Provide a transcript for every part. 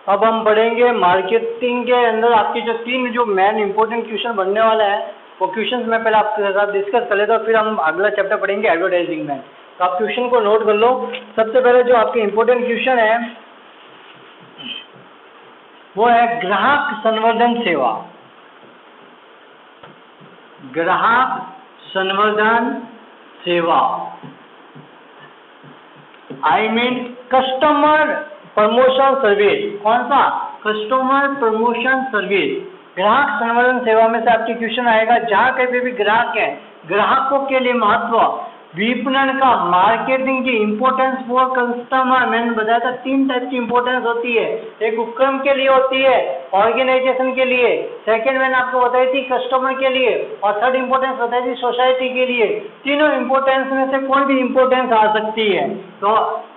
अब हम पढ़ेंगे मार्केटिंग के अंदर आपके जो तीन जो मेन इंपॉर्टेंट क्वेश्चन बनने वाला है वो क्वेश्चन मैं पहले आपके साथ डिस्कस कर लेता हूँ, फिर हम अगला चैप्टर पढ़ेंगे एडवर्टाइजिंग में। तो आप क्वेश्चन को नोट कर लो। सबसे पहले जो आपके इंपॉर्टेंट क्वेश्चन है वो है ग्राहक संवर्धन सेवा। ग्राहक संवर्धन सेवा I mean customer promotion service. कौन सा? Customer promotion service. ग्राहक संवर्धन सेवा में से आपके क्वेश्चन आएगा जहाँ कहीं भी ग्राहक है, ग्राहकों के लिए महत्व, विपणन का, मार्केटिंग की इंपॉर्टेंस फॉर कस्टमर। मैंने बताया था तीन टाइप की इंपॉर्टेंस होती है, एक उपक्रम के लिए होती है, ऑर्गेनाइजेशन के लिए, सेकंड मैंने आपको बताई थी कस्टमर के लिए, और थर्ड इंपॉर्टेंस बताई थी सोसाइटी के लिए। तीनों इंपॉर्टेंस में से कोई भी इंपॉर्टेंस आ सकती है। तो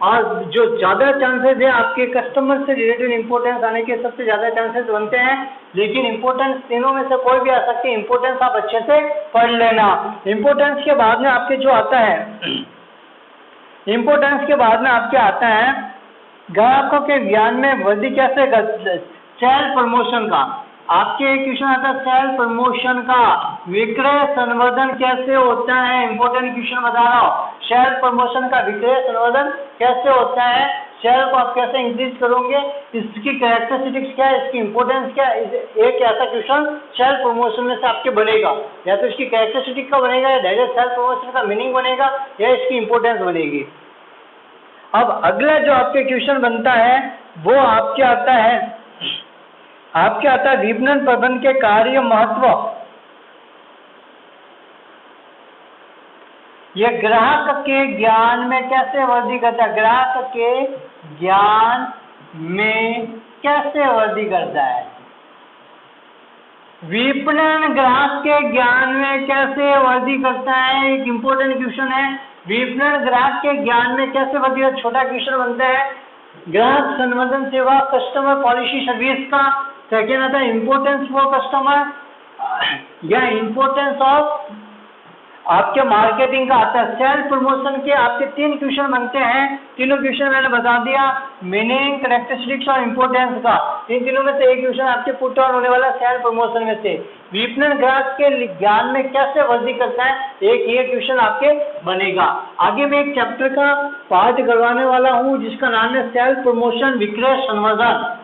और जो ज़्यादा चांसेस है आपके कस्टमर से रिलेटेड इंपॉर्टेंस आने के सबसे ज़्यादा चांसेस बनते हैं, लेकिन इंपॉर्टेंस तीनों में से कोई भी आ सकती है। इंपॉर्टेंस आप अच्छे से पढ़ लेना। इंपॉर्टेंस के बाद में आपके जो आता है, इंपॉर्टेंस के बाद में आपके आता है ग्राहकों के ज्ञान में वृद्धि कैसे करते, सेल प्रमोशन का। आपके एक क्वेश्चन आता है सेल प्रमोशन का, विक्रय संवर्धन कैसे होता है। इंपॉर्टेंट क्वेश्चन बता रहा हूँ, सेल प्रमोशन का विक्रय संवर्धन कैसे होता है, सेल को आप कैसे इंक्रीज करोगे, इसकी कैरेक्टरिस्टिक्स क्या है, इसकी इंपॉर्टेंस क्या है। एक ऐसा क्वेश्चन सेल प्रमोशन में से आपके बनेगा, या तो इसकी कैरेक्टरिस्टिक का बनेगा, या डायरेक्ट सेल प्रमोशन का मीनिंग बनेगा, या इसकी इंपॉर्टेंस बनेगी। अब अगला जो आपके क्वेश्चन बनता है वो आपके आता है विपणन प्रबंधन के कार्य महत्व। यह ग्राहक के ज्ञान में कैसे वृद्धि करता है, ग्राहक के ज्ञान में कैसे वृद्धि करता है। विपणन ग्राहक के ज्ञान में कैसे वृद्धि करता है, एक इंपॉर्टेंट क्वेश्चन है। विपणन ग्राहक के ज्ञान में कैसे वृद्धि करता है, छोटा क्वेश्चन बनता है। ग्राहक संवर्धन सेवा कस्टमर पॉलिसी सर्विस का सेकेंड आता है इंपॉर्टेंस फॉर कस्टमर या इंपॉर्टेंस ऑफ आपके मार्केटिंग का आता है। सेल प्रमोशन के आपके तीन क्वेश्चन बनते हैं, तीनों क्वेश्चन मैंने बता दिया, मीनिंग, कैरेक्टरिस्टिक्स और इंपॉर्टेंस का। इन तीनों में से एक क्वेश्चन आपके पुट ऑन होने वाला सेल प्रमोशन में से। विपणन ग्राहक के ज्ञान में कैसे वृद्धि करता है, एक ये क्वेश्चन आपके बनेगा। आगे मैं एक चैप्टर का पार्ट करवाने वाला हूँ जिसका नाम है सेल प्रमोशन विक्रय संवर्धन।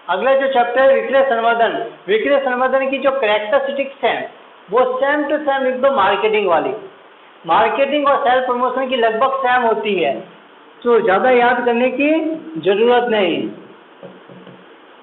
अगला जो चैप्टर है विक्रय संवर्धन, विक्रय संवर्धन की जो कैरेक्टरिस्टिक्स है वो सेम टू सेम एकदम मार्केटिंग वाली, मार्केटिंग और सेल प्रमोशन की लगभग सेम होती है, तो ज़्यादा याद करने की जरूरत नहीं।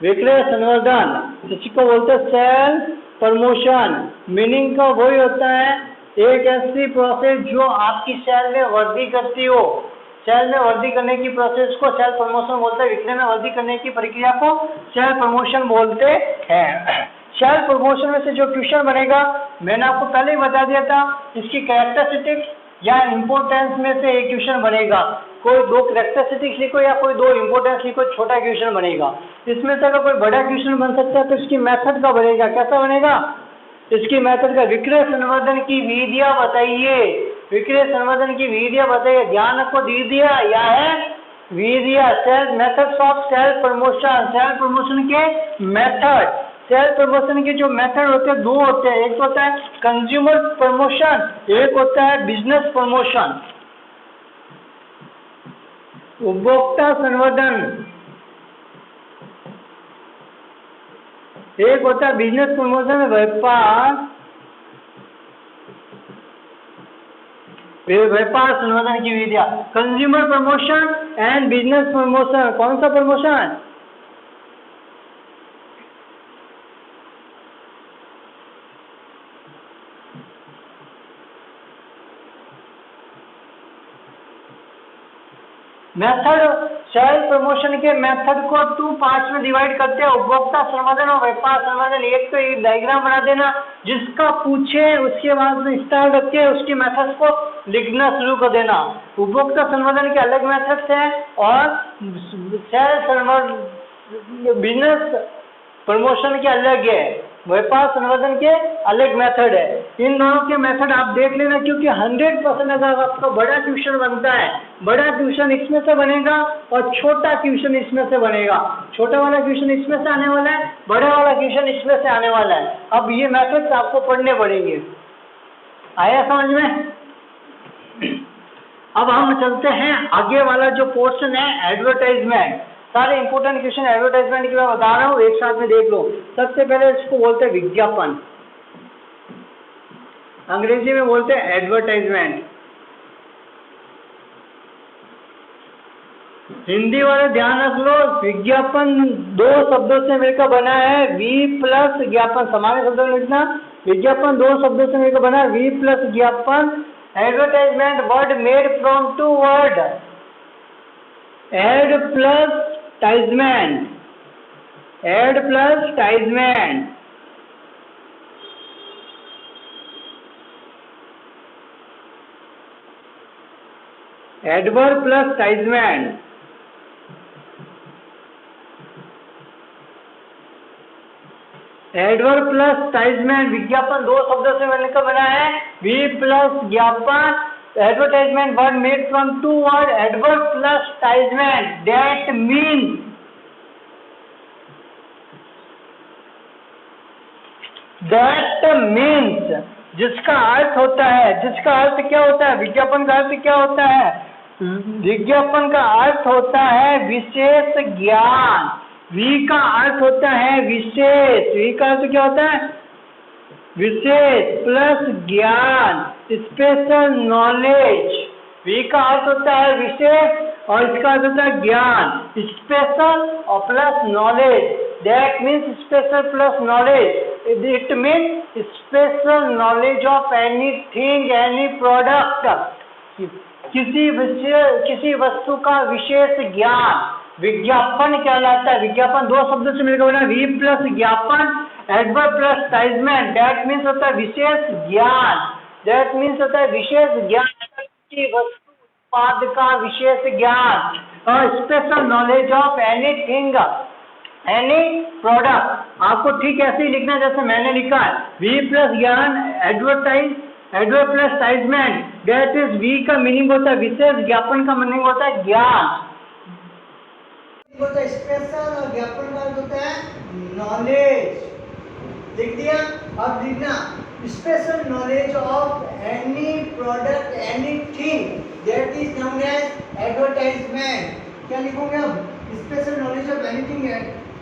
विक्रय संवर्धन जिसको बोलते हैं सेल प्रमोशन, मीनिंग का वही होता है एक ऐसी प्रोसेस जो आपकी सेल में वृद्धि करती हो। सेल में वृद्धि करने की प्रोसेस को सेल प्रमोशन बोलते हैं, विक्रय में वृद्धि करने की प्रक्रिया को सेल प्रमोशन बोलते हैं। सेल प्रमोशन में से जो क्वेश्चन बनेगा मैंने आपको पहले ही बता दिया था, इसकी कैरेक्टरिस्टिक्स या इंपॉर्टेंस में से एक क्वेश्चन बनेगा। कोई दो कैरेक्टरिस्टिक्स लिखो या कोई दो इंपॉर्टेंस लिखो, छोटा क्वेश्चन बनेगा। इसमें से अगर कोई बड़ा क्वेश्चन बन सकता है तो इसकी मेथड का बनेगा। कैसा बनेगा, इसकी मेथड का। विक्रय संवर्धन की विधियां बताइए, विक्रय संवर्धन की विधियां बताइए। ध्यान रखो, विधियां या है विधियां, sale methods of sale promotion, sale promotion के मेथड। सेल प्रमोशन के जो मेथड होते हैं दो होते हैं, एक होता है कंज्यूमर प्रमोशन, एक होता है बिजनेस प्रमोशन। उपभोक्ता संवर्धन एक होता है बिजनेस प्रमोशन, व्यापार संवर्धन की विधियां। Consumer promotion and business promotion, कौन सा प्रमोशन, मेथड। सेल प्रमोशन के मेथड को 2 पार्ट्स में डिवाइड करते हैं, उपभोक्ता संवर्धन और व्यापार संवर्धन। एक तो एक डायग्राम बना देना, जिसका पूछे उसके बाद में स्टार रख के उसकी मेथड्स को लिखना शुरू कर देना। उपभोक्ता संवर्धन के अलग मेथड्स हैं और सेल संवर्धन बिजनेस प्रमोशन के अलग है। व्यापार संवर्धन के अलग मेथड है। इन दोनों के मेथड आप देख लेना, क्योंकि 100% अगर आपका बड़ा ट्यूशन बनता है, बड़ा ट्यूशन इसमें से बनेगा और छोटा ट्यूशन इसमें से बनेगा। छोटा वाला ट्यूशन इसमें से आने वाला है, बड़ा वाला ट्यूशन इसमें से आने वाला है। अब ये मेथड्स आपको पढ़ने पड़ेंगे। आया समझ में? अब हम चलते हैं आगे वाला जो पोर्शन है एडवर्टाइजमेंट। सारे इंपोर्टेंट क्वेश्चन एडवर्टाइजमेंट की मैं बता रहा हूँ, एक साथ में देख लो। सबसे पहले इसको बोलते हैं विज्ञापन, अंग्रेजी में बोलते हैं एडवर्टाइजमेंट। हिंदी वाले ध्यान रख लो, विज्ञापन दो शब्दों से मिलकर बना है, वी प्लस ज्ञापन। सामान्य शब्दों में लिखना, विज्ञापन दो शब्दों से मिलकर बना है, वी प्लस ज्ञापन। Advertisement word made from two word, ad plus tisement, ad plus tisement. Adverb plus tisement. Adverb plus tisement, विज्ञापन दो शब्दों से मिलकर बना है, वी प्लस ज्ञापन। Advertisement word made from two word, adverb plus tisement. That means, that means, जिसका अर्थ होता है, जिसका अर्थ क्या होता है, विज्ञापन का अर्थ क्या होता है? विज्ञापन का अर्थ होता है विशेष ज्ञान। वी का अर्थ होता है विशेष, वी का अर्थ क्या होता है? विशेष प्लस ज्ञान, स्पेशल नॉलेज। वी का अर्थ होता है विशेष और इसका अर्थ होता है ज्ञान, स्पेशल और plus knowledge. That means special plus knowledge. It means special knowledge of anything, any product. किसी वस्तु का विशेष ज्ञान विज्ञापन कहलाता है। विज्ञापन दो शब्दों से मिलकर बना, वी प्लस ज्ञापन, adverb plus tisement. That means होता है विशेष ज्ञान, दैट मीन्स होता है विशेष ज्ञान, किसी वस्तु उत्पाद का विशेष ज्ञान। और special knowledge of anything, any product. आपको ठीक ऐसे ही लिखना जैसे मैंने लिखा है, वी प्लस ज्ञान, adverb plus tisement. That is, वी का मीनिंग होता है विशेष, ज्ञापन का मीनिंग होता है ज्ञान, होता है स्पेशल, और ज्ञापन का अर्थ होता है नॉलेज। लिख दिया? अब लिखना, special knowledge of any product, anything, that is known as advertisement. क्या लिखोगे अब? Special knowledge of anything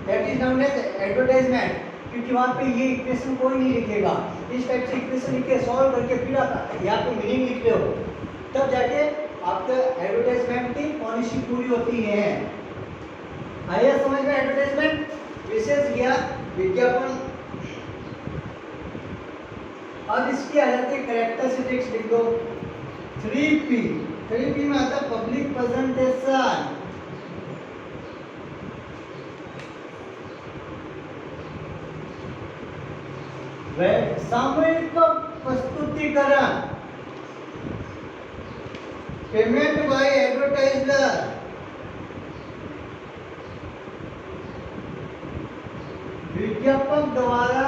that is known as advertisement. क्योंकि वहाँ पे ये इक्वेशन कोई नहीं लिखेगा, इस टाइप से इक्वेशन लिख के सॉल्व करके फिर आप यहाँ पे मीनिंग लिख लो, तब जाके आपका एडवर्टाइजमेंट की पॉलिसी पूरी होती है। आइए समझ में एडवर्टाइजमेंट, विशेष ज्ञान, विज्ञापन। अब इसकी आ जाती है कैरेक्टरिस्टिक्स, लिख दो 3P। 3P में आता है पब्लिक प्रेजेंटेशन, सामूहिक प्रस्तुतिकरण, पेमेंट बाय एडवर्टाइजर, विज्ञापक द्वारा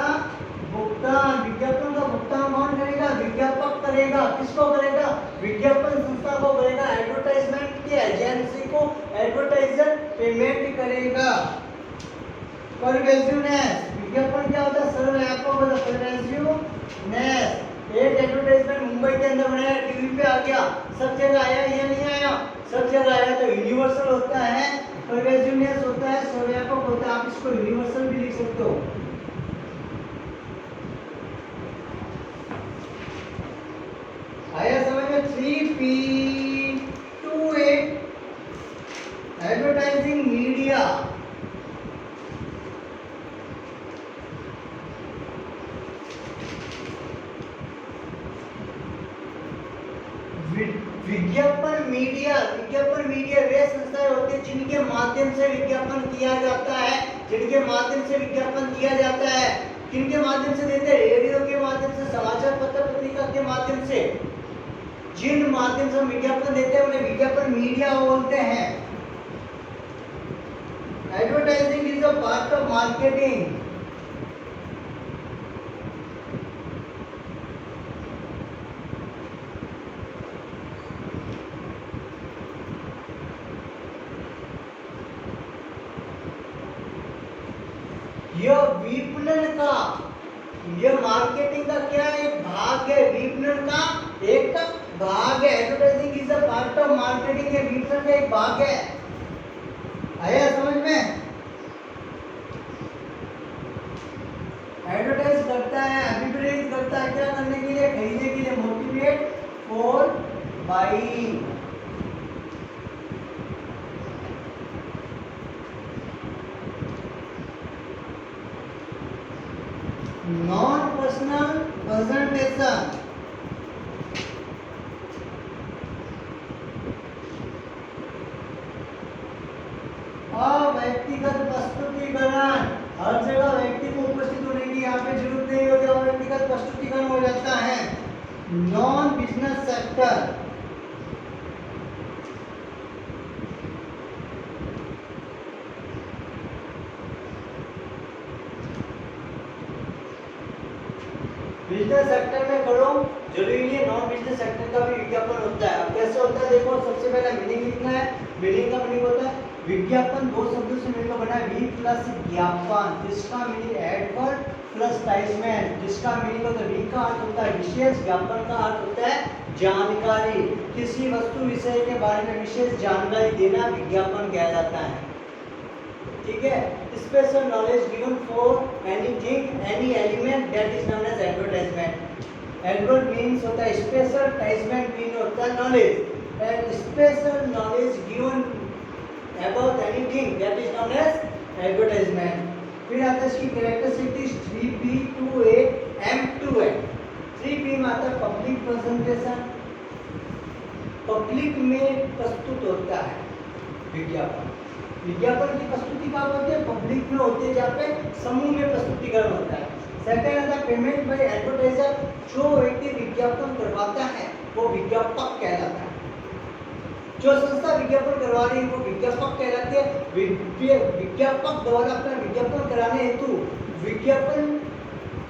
भुगतान। विज्ञापन का भुगतान कौन करेगा? विज्ञापक करेगा। किसको करेगा? विज्ञापन संस्था को करेगा। एडवर्टाइजमेंट की एजेंसी को एडवर्टाइजर पेमेंट करेगा। परवेजिवनेस, विज्ञापन क्या होता है? सर्वव्यापक होता है। परवेजिवनेस, एक एडवर्टाइजमेंट मुंबई के अंदर बनाया, टीवी पे आ गया, सब जगह आया या नहीं आया? सब जगह आया, तो यूनिवर्सल होता है, परवेजिवनेस होता है, सर्वव्यापक होता है। आप इसको यूनिवर्सल भी लिख सकते हो। आया समझ में? 3P, 2A, advertising media. विज्ञापन मीडिया, विज्ञापन मीडिया वे संस्थाएं होती है जिनके माध्यम से विज्ञापन किया जाता है, जिनके माध्यम से विज्ञापन किया जाता है। किनके माध्यम से देते हैं? रेडियो के माध्यम से, समाचार पत्र पत्रिका के माध्यम से। जिन माध्यम से विज्ञापन देते हैं उन्हें विज्ञापन मीडिया बोलते हैं। Advertising is a part of marketing. यह विपणन का, यह मार्केटिंग का क्या एक भाग है, विपणन का एक भाग है। Advertising is a part of marketing, ये विपणन का एक भाग है। आया समझ में? एडवर्टाइज करता है, अभिप्रेरित करता है, क्या करने के लिए? खरीदने के लिए, motivate for buying. Non personal presentation, व्यक्तिगत प्रस्तुतिकरण, हर जगह व्यक्ति को उपस्थित होने की यहाँ पे जरूरत नहीं होती और व्यक्तिगत प्रस्तुतिकरण हो जाता है। Non business sector, business sector में करो जरूरी नहीं है, नॉन बिजनेस सेक्टर का भी विज्ञापन होता है। अब कैसे होता है देखो, सबसे पहले मीनिंग लिखना है। मीनिंग का मीनिंग होता है विज्ञापन दो शब्दों से मिलकर बना है, वी प्लस ज्ञापन, जिसका मीनिंग एडवर्ड प्लस टाइजमेंट, जिसका मीनिंग होता है वी का अर्थ होता है विशेष, ज्ञापन का अर्थ होता है जानकारी, किसी वस्तु विषय के बारे में विशेष जानकारी देना विज्ञापन कहा जाता है। ठीक है, special knowledge given for anything any element that is known as advertisement. Advert means होता है स्पेशल, टाइजमेंट मीन होता है knowledge, and special knowledge given about anything that is known as advertisement. फिर आता है इसकी characteristics 3P to A M to N। 3P में आता है पब्लिक प्रेजेंटेशन, पब्लिक में प्रस्तुत होता है विज्ञापन। विज्ञापन की प्रस्तुति कहाँ होती है? पब्लिक में होती है, जहाँ पे समूह में प्रस्तुतिकरण होता है। सेकंड आता है पेमेंट बाय एडवर्टाइजर, जो व्यक्ति विज्ञापन करवाता है वो विज्ञापक कहलाता है। जो संस्था विज्ञापन करवा रही है वो विज्ञापक कहलाती है। विज्ञापक द्वारा अपना विज्ञापन कराने हेतु विज्ञापन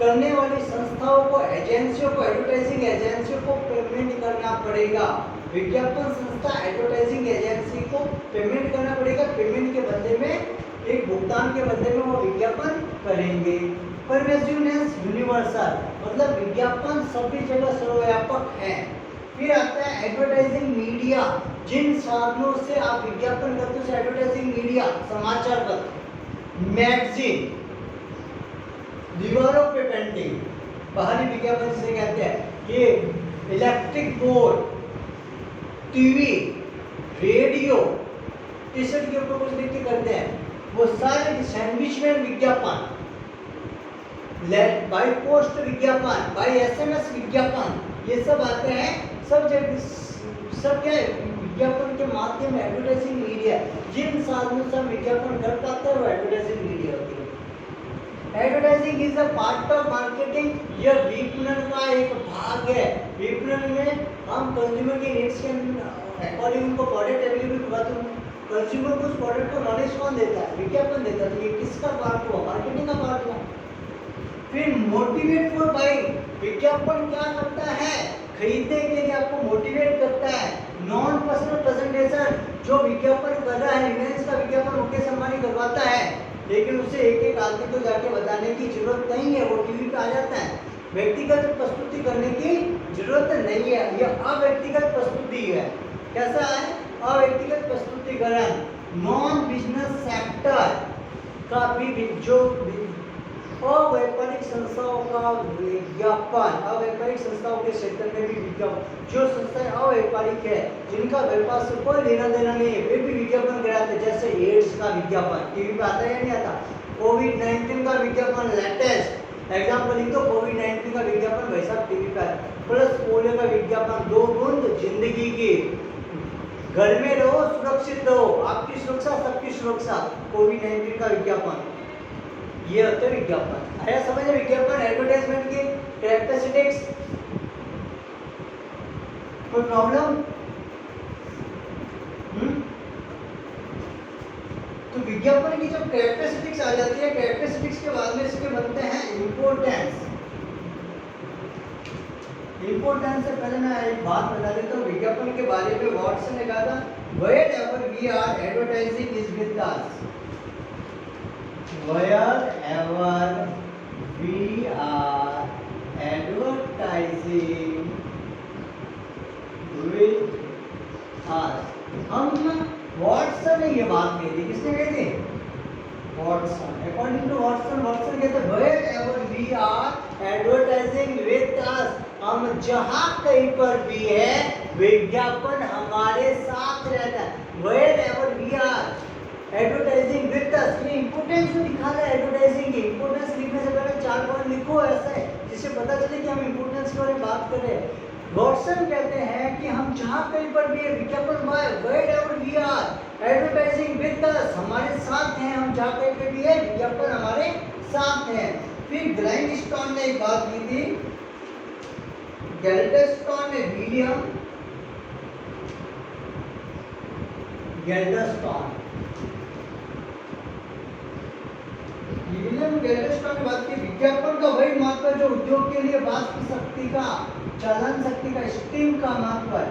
करने वाली संस्थाओं को, एजेंसियों को, एडवर्टाइजिंग एजेंसियों को पेमेंट करना पड़ेगा। विज्ञापन संस्था एडवर्टाइजिंग एजेंसी को पेमेंट करना पड़ेगा। पेमेंट के बदले में, एक भुगतान के बदले में वो विज्ञापन करेंगे। परवेसिवनेस यूनिवर्सल, मतलब विज्ञापन सभी जगह सर्वव्यापक है। फिर आता है एडवर्टाइजिंग मीडिया, जिन साधनों से आप विज्ञापन करते हो, एडवर्टाइजिंग मीडिया, समाचार पत्र, मैगजीन, दीवारों पे पेंटिंग, बाहरी विज्ञापन जिसे कहते हैं, ये electric board, TV, radio, T shirt के ऊपर कुछ लिख के करते हैं, वो सारे सैंडविच में विज्ञापन, बाई पोस्ट विज्ञापन, बाई SMS विज्ञापन, ये सब आते हैं। सब क्या है? विज्ञापन के माध्यम में एडवर्टाइजिंग मीडिया, जिन साधनों से विज्ञापन कर पाते हैं वो एडवर्टाइजिंग मीडिया होती है। Advertising is a part of marketing, यह विपणन का एक भाग है। विपणन में हम कंज्यूमर की नीड्स के अकॉर्डिंग उनको प्रोडक्ट अवेलेबल करवाते हैं। कंज्यूमर को उस प्रोडक्ट का नॉलेज कौन देता है? विज्ञापन देता है। तो ये किसका पार्ट हुआ? मार्केटिंग का पार्ट हुआ। फिर मोटिवेट फॉर बाइंग, विज्ञापन क्या करता है? खरीदने के लिए आपको मोटिवेट करता है। नॉन पर्सनल प्रेजेंटेशन, जो विज्ञापन कर रहा है, रिलायंस का विज्ञापन मुकेश अंबानी करवाता है, लेकिन उसे एक एक आदमी को जाके बताने की जरूरत नहीं है, वो टीवी पे आ जाता है। व्यक्तिगत प्रस्तुति करने की जरूरत नहीं है, यह अव्यक्तिगत प्रस्तुति है। कैसा है? अव्यक्तिगत प्रस्तुतिकरण। नॉन बिजनेस सेक्टर का भी, जो अव्यापारिक संस्थाओं का विज्ञापन, अव्यापारिक संस्थाओं के क्षेत्र में भी विज्ञापन, जो संस्थाएं अव्यापारिक है, जिनका व्यापार से कोई लेना देना नहीं है, वे भी विज्ञापन कराते हैं। जैसे एड्स का विज्ञापन टीवी पे आता है या नहीं आता? कोविड-19 का विज्ञापन, लेटेस्ट एग्जाम्पल लिख दो, कोविड-19 का विज्ञापन भाई साहब टीवी पे। प्लस पोलियो का विज्ञापन, 2 बूंद जिंदगी की, घर में रहो, सुरक्षित रहो, आपकी सुरक्षा सबकी सुरक्षा, कोविड-19 का विज्ञापन, ये होते हैं विज्ञापन। आया समझ में? विज्ञापन एडवर्टाइजमेंट की कैरेक्टरिस्टिक्स, कोई प्रॉब्लम? तो विज्ञापन की जो कैरेक्टरिस्टिक्स आ जाती है, कैरेक्टरिस्टिक्स के बाद में इसके बनते हैं इंपोर्टेंस। इंपोर्टेंस से पहले मैं एक बात बता देता हूँ विज्ञापन के बारे में। वॉटसन ने कहा था, wherever we are advertising is with us, wherever we are advertising with us. हम वॉटसन ने ये बात कही थी, किसने कही थी? Watson. According to Watson, Watson कहते हैं wherever we are advertising with us. हम जहाँ कहीं पर भी है विज्ञापन हमारे साथ रहता है. wherever we are advertising with us. ये इंपोर्टेंस को दिखा रहा है एडवर्टाइजिंग की. इंपोर्टेंस लिखने से पहले 4 पॉइंट लिखो ऐसा है जिससे पता चले कि हम इंपोर्टेंस के बारे में बात कर रहे हैं. वॉटसन कहते हैं कि हम जहाँ कहीं पर भी है विज्ञापन wherever we are advertising with us. हमारे साथ हैं, हम जहाँ कहीं पर भी है विज्ञापन हमारे साथ हैं. फिर ग्लाइडस्टोन ने एक बात की थी. गैल्डस्टोन ने विलियम गैल्डस्टोन ने बात की विज्ञापन का वही महत्व है जो उद्योग के लिए वाष्प शक्ति का, चालन शक्ति का, स्टीम का महत्व है.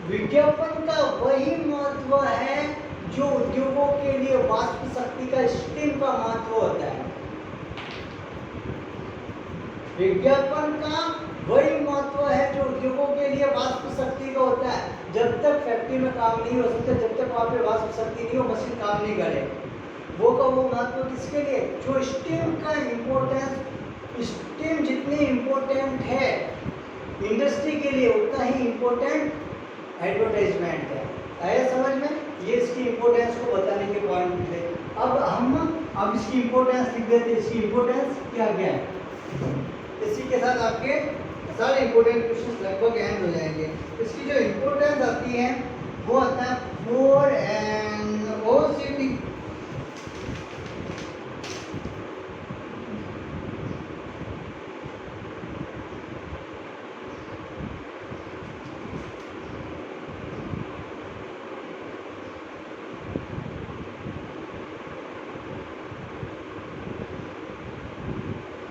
विज्ञापन का वही महत्व है जो उद्योगों के लिए वाष्प शक्ति का, स्टीम का महत्व होता है. विज्ञापन का वही महत्व है जो उद्योगों के लिए वाष्प शक्ति का होता है. जब तक फैक्ट्री में काम नहीं हो सकता, जब तक वहाँ पे वाष्प शक्ति नहीं हो, मशीन काम नहीं करे. वो का वो महत्व किसके लिए? जो स्टीम का इम्पोर्टेंस, स्टीम जितनी इम्पोर्टेंट है इंडस्ट्री के लिए उतना ही इम्पोर्टेंट एडवर्टाइजमेंट है. आया समझ में? ये इसकी इम्पोर्टेंस को बताने के पॉइंट थे. अब इसकी इम्पोर्टेंस लिख देते. इसकी इम्पोर्टेंस क्या क्या है? इसी के साथ आपके सारे इम्पोर्टेंट क्वेश्चन लगभग एंड हो जाएंगे. इसकी जो इम्पोर्टेंस आती है वो आता है फॉर एन ओसीटी.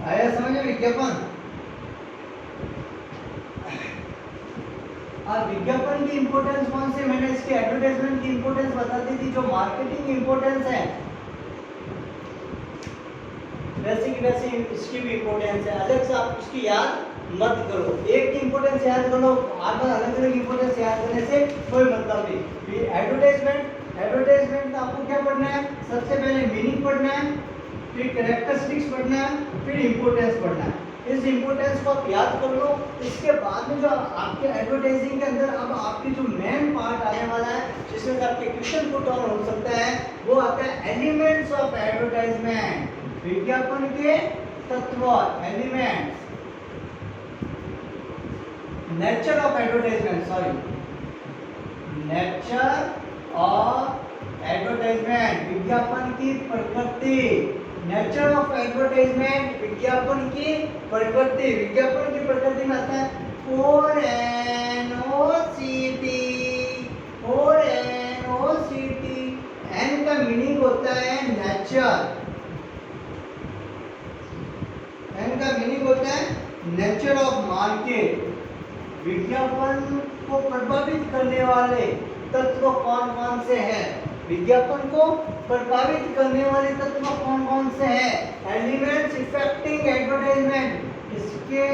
आया समझ में? विज्ञापन. अब विज्ञापन की इंपॉर्टेंस कौन से? मैंने इसके एडवर्टाइजमेंट की इंपॉर्टेंस बता दी थी. जो मार्केटिंग इंपॉर्टेंस है वैसे की वैसे इसकी भी इंपॉर्टेंस है. अलग से आप उसकी याद मत करो. एक की इंपॉर्टेंस याद करो, आगे अलग अलग इंपॉर्टेंस याद करने से कोई मतलब नहीं. एडवर्टाइजमेंट का आपको क्या पढ़ना है? सबसे पहले मीनिंग पढ़ना है, फिर कैरेक्टरिस्टिक्स पढ़ना है, फिर इंपॉर्टेंस पढ़ना है. इस इंपॉर्टेंस को आप याद कर लो. इसके बाद में जो आपके एडवर्टाइजिंग के अंदर अब आपकी जो मेन पार्ट आने वाला है जिसमें से आपके क्वेश्चन पुट ऑन हो सकता है वो आता है एलिमेंट्स ऑफ एडवर्टाइजमेंट. विज्ञापन के तत्व, elements. Nature of advertisement, nature of advertisement, विज्ञापन की प्रकृति. नेचर ऑफ एडवर्टाइजमेंट, विज्ञापन की प्रकृति. विज्ञापन की प्रकृति में आता है for N OCT. For N OCT. N का मीनिंग होता है नेचर. एन का मीनिंग होता है नेचर ऑफ मार्केट. विज्ञापन को प्रभावित करने वाले तत्व कौन कौन से हैं? विज्ञापन को प्रभावित करने वाले तत्व कौन कौन से हैं? Elements effecting advertisement. इसके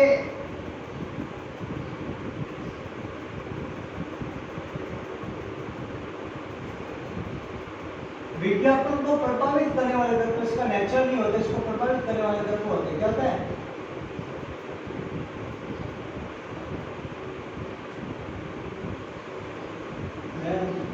विज्ञापन को प्रभावित करने वाले तत्व, इसका नेचर नहीं होता, इसको प्रभावित करने वाले तत्व होते. क्या होता है?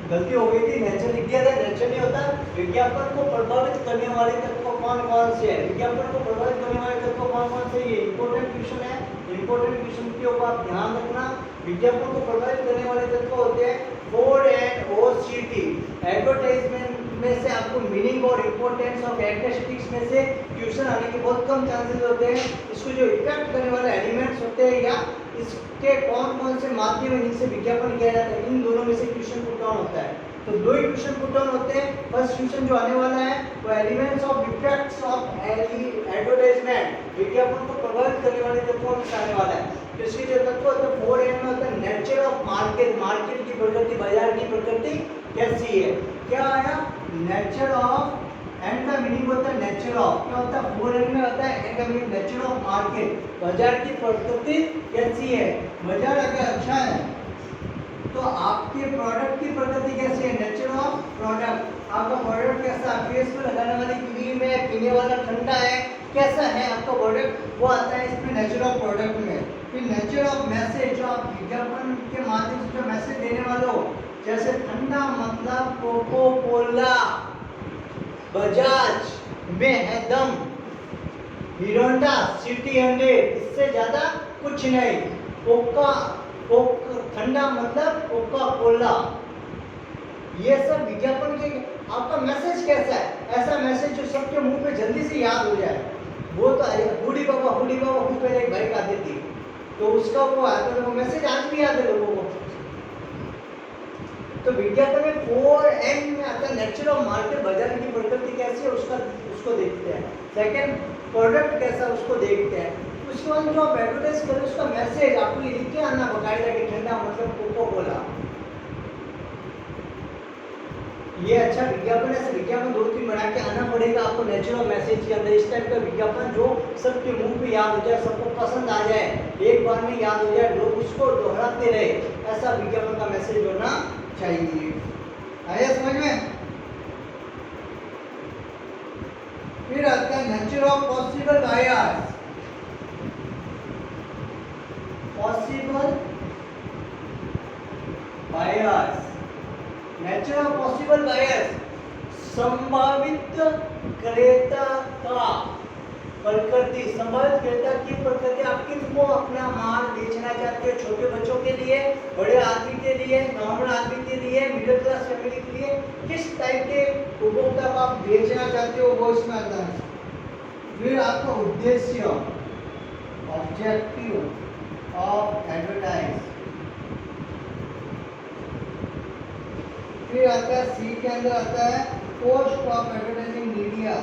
गलती हो गई थी, नेचर लिख दिया था. नेचर नहीं होता. विज्ञापन को प्रभावित करने वाले तत्व कौन कौन से हैं? विज्ञापन को प्रभावित करने वाले तत्व कौन कौन से? ये इंपॉर्टेंट क्वेश्चन है. इंपॉर्टेंट क्वेश्चन के ऊपर आप ध्यान रखना. विज्ञापन को प्रभावित करने वाले तत्व होते हैं फॉर एन ओसीटी. एडवर्टाइजमेंट में से आपको मीनिंग और इंपॉर्टेंस और कैरेक्टरिस्टिक्स में से क्वेश्चन आने के बहुत कम चांसेस होते हैं. इसको जो इफेक्ट करने वाले एलिमेंट्स होते हैं या इसके कौन कौन से माध्यम है जिनसे विज्ञापन किया जाता है, इन दोनों में से क्वेश्चन पुट ऑन होता है. तो दो ही क्वेश्चन पुट ऑन होते हैं. फर्स्ट क्वेश्चन जो आने वाला है वो elements of effects of advertisement. विज्ञापन को प्रभावित करने वाले तत्वों में से आने वाला है. तो इसके जो तत्व होते हैं 4 में होता है नेचर ऑफ मार्केट. मार्केट की प्रकृति, बाजार की प्रकृति कैसी है. क्या आया? Nature of. एंड का मीनिंग नेचर ऑफ क्या होता है, फोर एन में होता है एन का मीन नेचर ऑफ मार्केट, बाजार की प्रकृति कैसी है, बाजार अगर अच्छा है तो आपके प्रोडक्ट की प्रकृति कैसी है, नेचर ऑफ प्रोडक्ट, आपका प्रोडक्ट कैसा है, फेस पे लगाने वाली क्रीम है, पीने वाला ठंडा है, कैसा है आपका प्रोडक्ट, वो आता है इसमें नेचर ऑफ प्रोडक्ट में। फिर नेचर ऑफ मैसेज, जो आप विज्ञापन के माध्यम से जो मैसेज देने वाले हो, जैसे ठंडा मतलब कोको कोला, बजाज में है दम, हीरोंडा सिटी 100, इससे ज्यादा कुछ नहीं, ठंडा मतलब कोका कोला, ये सब विज्ञापन के। आपका मैसेज कैसा है, ऐसा मैसेज जो सबके मुंह पे जल्दी से याद हो जाए, वो तो हुडी बाबा हूँ पहले एक बाइक आती थी, तो उसका वो आता है, वो मैसेज आज भी याद है लोगों को। तो विज्ञापन में 4N में आता है नेचर ऑफ मार्केट, बाजार की प्रकृति कैसी है उसको देखते हैं। सेकंड, प्रोडक्ट कैसा उसको देखते हैं। उसके बाद जो आप एडवर्टाइज करें उसका मैसेज आपको लिख के आना बकायदा कि ठंडा मतलब कोको कोला, ये अच्छा विज्ञापन है। विज्ञापन 2-3 बना के आना पड़ेगा आपको नेचर ऑफ मैसेज के अंदर, इस टाइप का विज्ञापन जो सबके मुंह पे याद हो जाए, सबको पसंद आ जाए, एक बार में याद हो जाए, लोग उसको दोहराते रहे, ऐसा विज्ञापन का मैसेज होना चाहिए। आया समझ में? फिर आता है nature of possible buyers, possible buyers, nature of possible buyers, संभावित क्रेता का प्रकृति, संभावित क्रेता की प्रकृति, आप किनको अपना माल बेचना चाहते हो, छोटे बच्चों के लिए, बड़े आदमी के लिए, नॉर्मल आदमी के लिए, मिडिल क्लास फैमिली के लिए, किस टाइप के उपभोक्ता को आप बेचना चाहते हो, वो इसमें आता है। फिर आपका उद्देश्य, ऑब्जेक्टिव ऑफ एडवर्टाइज, फिर आता है सी के अंदर आता है पोस्ट ऑफ एडवर्टाइजिंग मीडिया,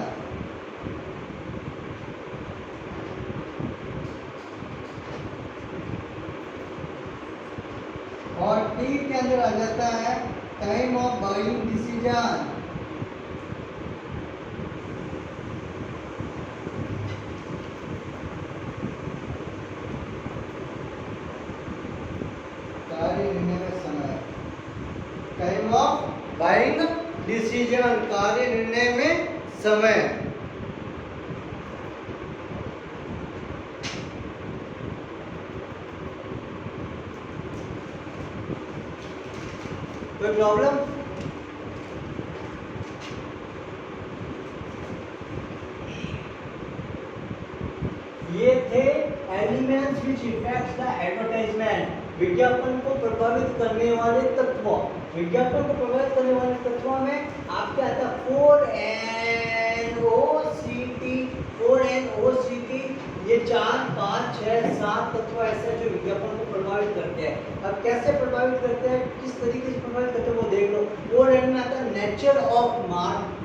और टी के अंदर आ जाता है टाइम ऑफ बाइंग डिसीजन, कार्य निर्णय में समय, टाइम ऑफ बाइंग डिसीजन, कार्य निर्णय में समय। कोई प्रॉब्लम? ये the elements which effects the advertisement, विज्ञापन को प्रभावित करने वाले तत्व। विज्ञापन को प्रभावित करने वाले तत्वों में आपके आता है 4NOCT, ये 4, 5, 6, 7 तत्व ऐसे जो विज्ञापन को प्रभावित करते हैं। अब कैसे प्रभावित करते हैं, किस तरीके से प्रभावित करते हैं वो देख लो। 4N में आता है नेचर ऑफ मार्केट,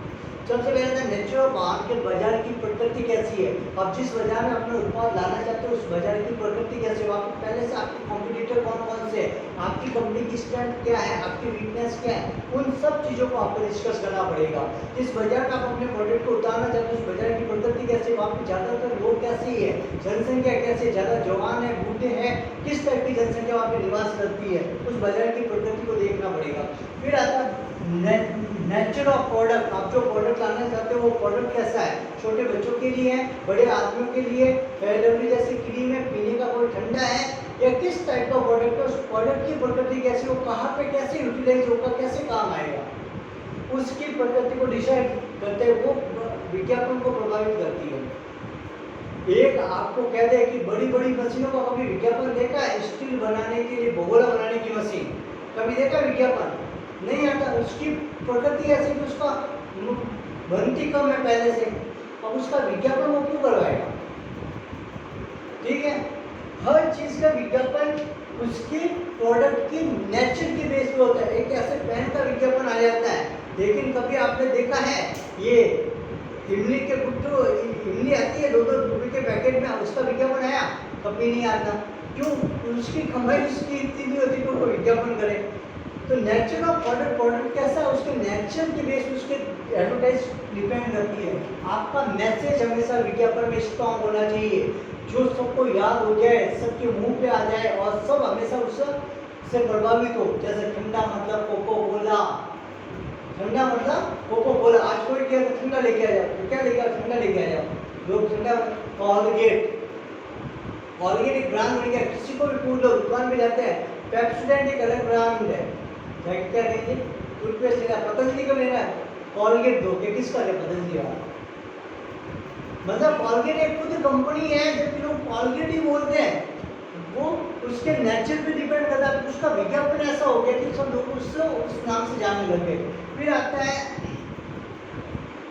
सबसे पहले था नेचर ऑफ मार्केट, बाजार की प्रकृति कैसी है, आप जिस बाजार में अपने उत्पाद लाना चाहते हो उस बाजार की प्रकृति कैसी है, आपको पहले से आपके कॉम्पिटिटर कौन कौन से, आपकी कंपनी की स्ट्रेंथ क्या है, आपकी वीकनेस क्या है, उन सब चीज़ों को आपको डिस्कस करना पड़ेगा। जिस बाजार में आप अपने प्रोडक्ट को उतारना चाहते हो उस बाजार की प्रकृति कैसी है, वहाँ पे ज़्यादातर लोग कैसी है, जनसंख्या कैसी, ज़्यादा जवान है, बूढ़े हैं, किस टाइप की जनसंख्या वहाँ पे निवास करती है, उस बाजार की प्रकृति को देखना पड़ेगा। फिर आता नेचर ऑफ प्रोडक्ट, आप जो प्रोडक्ट लाना चाहते हो वो प्रोडक्ट कैसा है, छोटे बच्चों के लिए है, बड़े आदमियों के लिए, फेयरलवली जैसी क्रीम है, पीने का कोई ठंडा है, या किस टाइप का प्रोडक्ट है, उस प्रोडक्ट की प्रकृति कैसी हो, कहाँ पे कैसे यूटिलाइज होगा, कैसे काम आएगा, उसकी प्रकृति को डिसाइड करते हुए वो विज्ञापन को प्रभावित करती है। एक आपको कह दे कि बड़ी बड़ी मशीनों का कभी विज्ञापन देखा है, स्टील बनाने के लिए भगोड़ा बनाने की मशीन कभी देखा विज्ञापन नहीं आता, उसकी प्रकृति ऐसी कि उसका बनती कम है पहले से, अब उसका विज्ञापन वो क्यों करवाएगा, ठीक है। हर चीज का विज्ञापन उसकी प्रोडक्ट की नेचर के बेस पे होता है। एक ऐसे पेन का विज्ञापन आ जाता है, लेकिन कभी आपने देखा है ये इमली के गुट्टू, इमली आती है 2-2 रुपए के पैकेट में, उसका विज्ञापन आया, कभी नहीं आता, क्यों, उसकी कमाई उसकी इतनी नहीं होती कि वो विज्ञापन करे, तो नेचर ऑफ प्रोडक्ट कैसा है, उसके नेचर के बेस उसके एडवर्टाइज डिपेंड करती है। आपका मैसेज हमेशा विज्ञापन में स्ट्रॉन्ग होना चाहिए, जो सबको याद हो जाए, सबके मुंह पे आ जाए और सब हमेशा उससे प्रभावित हो। जैसे ठंडा मतलब कोको कोला, ठंडा मतलब कोको कोला। आज कोई क्या ठंडा लेके आ जाओ, तो क्या लेके आओ, ठंडा लेके आ जाओ। लोग ठंडा, कॉलगेट, कॉलगेट एक ब्रांड बन गया, किसी को भी पूछ लो, दुकान पे जाते हैं, पेप्सोडेंट एक अलग ब्रांड है, क्या देंगे, टूथपेस्ट लेना पतंजलि का लेना है, कॉलगेट दो, कि किसका है, पतंजलि वाला। मतलब कॉलगेट एक खुद कंपनी है, जबकि लोग कॉलगेट ही बोलते हैं। वो उसके नेचर पे डिपेंड करता है, उसका विज्ञापन ऐसा हो गया कि सब लोग उससे उस नाम से जाने लगे। फिर आता है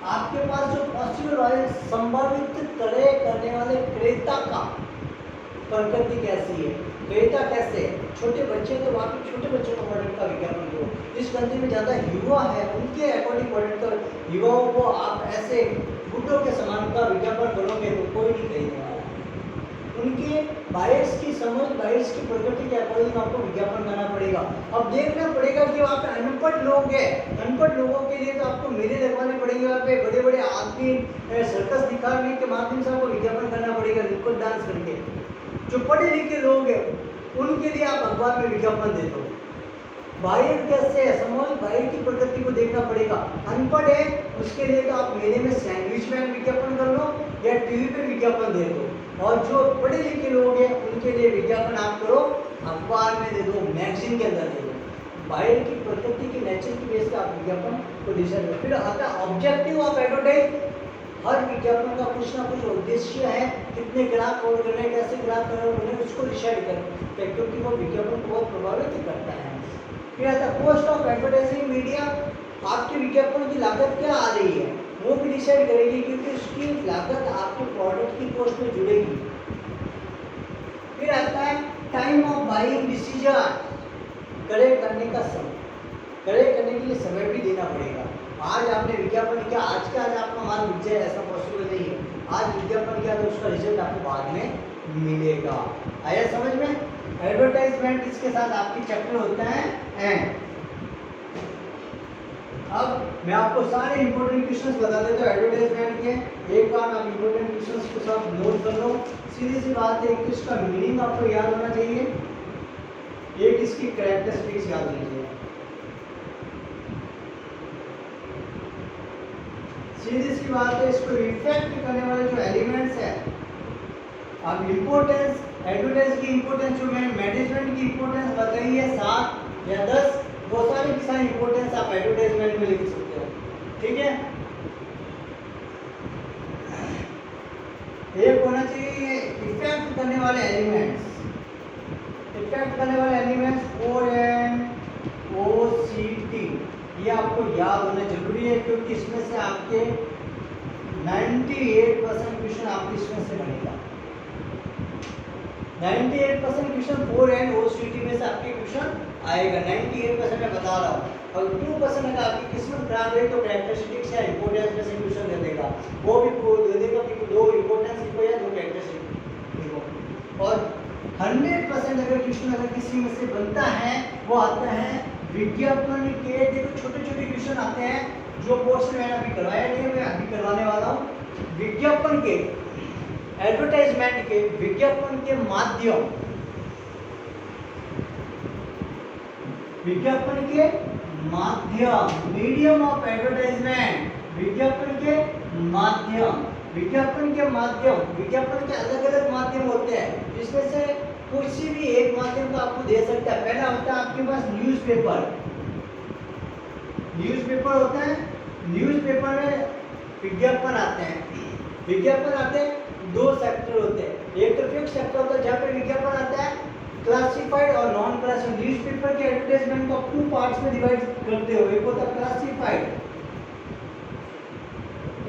आपके पास जो पॉसिबल वाले संभावित क्रय करने वाले क्रेता का प्रकृति कैसी है, क्रेता कैसे है। छोटे बच्चे तो वहाँ पे छोटे बच्चों को प्रोडक्ट का विज्ञापन दो। इस कंट्री में ज़्यादा युवा है, उनके अकॉर्डिंग प्रोडक्ट का, युवाओं को आप ऐसे बुड्ढों के समान का विज्ञापन करोगे तो कोई नहीं खरीदने वाला। उनके बायर्स की समझ, बायर्स की प्रकृति के अकॉर्डिंग आपको विज्ञापन करना पड़ेगा। अब देखना पड़ेगा कि वहाँ पे अनपढ़ लोग हैं, अनपढ़ लोगों के लिए तो आपको मेले लगवाने पड़ेंगे, वहाँ पे बड़े बड़े आदमी सर्कस दिखाने के माध्यम से आपको विज्ञापन करना पड़ेगा, बिल्कुल डांस करके। जो पढ़े लिखे लोग हैं उनके लिए आप अखबार में विज्ञापन दे दो। बाहर कैसे है, समझ, बाहर की प्रकृति को देखना पड़ेगा। अनपढ़ है उसके लिए तो आप मेले में सैंडविच में विज्ञापन कर लो या टीवी पे विज्ञापन दे दो। और जो पढ़े लिखे लोग हैं उनके लिए विज्ञापन आप करो, अखबार में दे दो, मैगजीन के अंदर दे दो। बाहर की प्रकृति के नेचर की बेस पे आप विज्ञापन को डिसाइड करो। फिर आता है ऑब्जेक्टिव ऑफ एडवर्टाइज। हर विज्ञापन का कुछ ना कुछ उद्देश्य है, कितने ग्राहक कवर करने, कैसे ग्राहक कवर करने, उसको डिसाइड करते हैं, क्योंकि वो विज्ञापन को बहुत प्रभावित करता है। फिर आता है कॉस्ट ऑफ एडवर्टाइजिंग मीडिया। आपके विज्ञापन की लागत क्या आ रही है वो भी डिसाइड करेगी, क्योंकि उसकी लागत आपके प्रोडक्ट की कॉस्ट में जुड़ेगी। फिर आता है टाइम ऑफ बाइंग डिसीजन। क्रय करने का समय, क्रय करने के लिए समय भी देना पड़ेगा। आज आपने विज्ञापन किया, आज का आज आपका माल मिल जाए ऐसा पॉसिबल नहीं है। आज विज्ञापन किया तो उसका रिजल्ट आपको बाद में मिलेगा। आया समझ में? एडवर्टाइजमेंट इसके साथ आपकी चैप्टर होता है एंड। अब मैं आपको सारे इंपॉर्टेंट क्वेश्चंस बता देता हूँ एडवर्टाइजमेंट के। एक बार आप इंपॉर्टेंट क्वेश्चंस को सब नोट कर लो। सीधी सी बात है, एक इसका मीनिंग आपको याद होना चाहिए, एक इसकी कैरेक्टरिस्टिक्स याद होनी चाहिए। सीधी सी बात है, इसको इफेक्ट करने वाले जो एलिमेंट्स हैं, आप इम्पोर्टेंस, एडवर्टाइज की इम्पोर्टेंस जो मैंने मैनेजमेंट की इम्पोर्टेंस बताई है 7 या 10, वो सारी की सारी इम्पोर्टेंस आप एडवर्टाइजमेंट में लिख सकते हो। ठीक है, एक होना चाहिए इफेक्ट करने वाले एलिमेंट्स। इफेक्ट करने वाले एलिमेंट्स ONOCT, ये आपको याद होना जरूरी है, क्योंकि इसमें से आपके 98% क्वेश्चन आपके इसमें से बनेगा। 98% क्वेश्चन 4NOCT में से आपके क्वेश्चन आएगा। 98% मैं बता रहा हूँ। और 2% अगर आपकी किस्मत खराब है तो कैरेक्टरिस्टिक्स या इंपोर्टेंस में से क्वेश्चन दे देगा, वो भी दे देगा कि 2 इंपोर्टेंस लिखो या 2 कैरेक्टरिस्टिक्स लिखो। और 100% अगर क्वेश्चन अगर किसी में से बनता है वो आता है विज्ञापन के। देखो छोटे छोटे क्वेश्चन आते हैं जो कोर्स में मैंने अभी करवाया नहीं है, मैं अभी करवाने वाला हूँ। विज्ञापन के, एडवर्टाइजमेंट के, विज्ञापन के माध्यम, विज्ञापन के माध्यम, मीडियम ऑफ एडवर्टाइजमेंट, विज्ञापन के माध्यम, विज्ञापन के माध्यम, विज्ञापन के अलग अलग माध्यम होते हैं, इसमें से किसी भी एक माध्यम को आपको दे सकता है। पहला होता है आपके पास न्यूज़पेपर। न्यूज़पेपर होता है, न्यूज़पेपर में विज्ञापन आते हैं। विज्ञापन आते हैं 2 सेक्टर होते हैं, एक तो फिक्स सेक्टर होता है जहाँ पे विज्ञापन आता है क्लासिफाइड और नॉन क्लासिफाइड। न्यूज़पेपर के एडवर्टाइजमेंट को 2 पार्ट्स में डिवाइड करते हो, एक होता है क्लासिफाइड,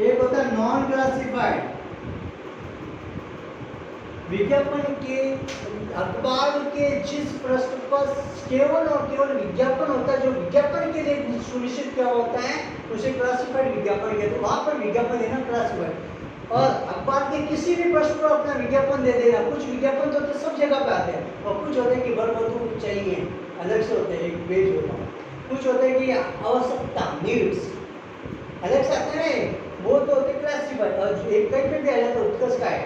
एक होता है नॉन क्लासिफाइड। विज्ञापन के अखबार के जिस पृष्ठ पर केवल और केवल विज्ञापन होता है, जो विज्ञापन के लिए सुनिश्चित किया होता है, उसे क्लासिफाइड विज्ञापन कहते हैं। वहां पर विज्ञापन देना क्लासिफाइड। और अखबार के किसी भी पृष्ठ पर अपना विज्ञापन दे देना। कुछ विज्ञापन तो सब जगह पे आते हैं और कुछ होते हैं कि वर वधु चाहिए अलग से होते हैं, एक पेज होता है। कुछ होते हैं कि आवश्यकता, नीड्स अलग से आते हैं, वो तो होते क्लासिफाइड। और एक कई पे भी आ जाता है उत्कर्ष का है,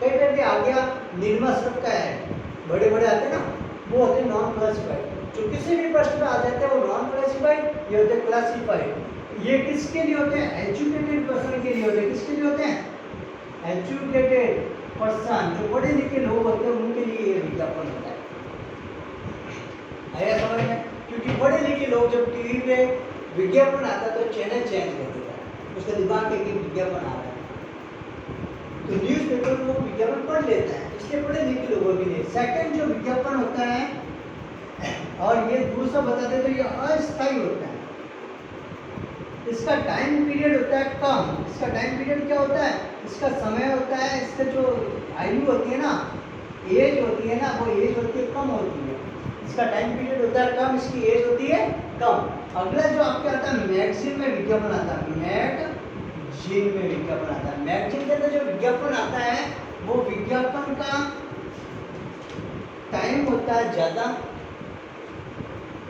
कई पे भी आ गया निर्मा शब्द का है, बड़े बड़े आते हैं ना, वो होते हैं नॉन क्लासिफाइड। जो किसी भी प्रश्न में आ जाते हैं वो नॉन क्लासिफाइड, ये होते हैं क्लासिफाइड। ये किसके लिए होते हैं? एजुकेटेड पर्सन के लिए होते हैं। किसके लिए होते हैं? एजुकेटेड पर्सन, जो पढ़े लिखे लोग होते हैं उनके लिए ये विज्ञापन होता है। आया समझ में? क्योंकि पढ़े लिखे लोग जब टीवी पे विज्ञापन आता है तो चैनल चेंज कर देता है, उसका दिमाग में कि विज्ञापन आ रहा है, तो न्यूज़पेपर में वो विज्ञापन पढ़ लेता है, इसलिए पढ़े लिखे लोगों के लिए। सेकंड जो विज्ञापन होता है, और ये दूसरा बता दें तो ये अस्थायी होता है, इसका टाइम पीरियड होता है कम। इसका टाइम पीरियड क्या होता है? इसका समय होता है, इसका जो आयु होती है ना, एज होती है ना, वो एज होती है कम होती है। इसका टाइम पीरियड होता है कम, इसकी एज होती है कम। अगला जो आपके आता है मैगजीन में विज्ञापन आता है, मैगजीन में विज्ञापन आता है। मैगजीन के अंदर जो विज्ञापन आता है वो विज्ञापन का टाइम होता है ज़्यादा,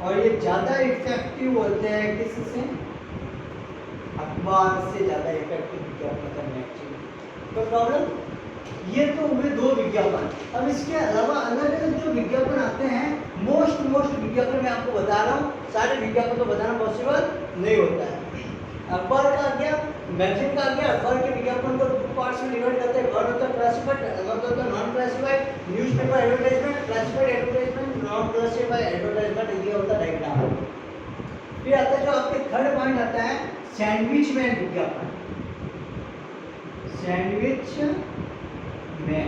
और ये ज़्यादा इफेक्टिव होते हैं किससे? अखबार से ज़्यादा इफेक्टिव विज्ञापन होता है मैगजीन। तो प्रॉब्लम ये तो हुए दो विज्ञापन। अब इसके अलावा अलग अलग जो विज्ञापन आते हैं, मोस्ट विज्ञापन मैं आपको बता रहा हूँ, सारे विज्ञापन तो बताना पॉसिबल नहीं होता है। अखबार का आ गया, मैगजीन का आ गया। अखबार के विज्ञापन को दो पार्ट्स में डिवाइड करते हैं, वन होता है क्लासिफाइड, अदर होता है non classified. Newspaper advertisement, classified advertisement, non classified advertisement, ये होता है डायग्राम। फिर आता है जो आपके थर्ड पॉइंट आता है सैंडविच में विज्ञापन। सैंडविच में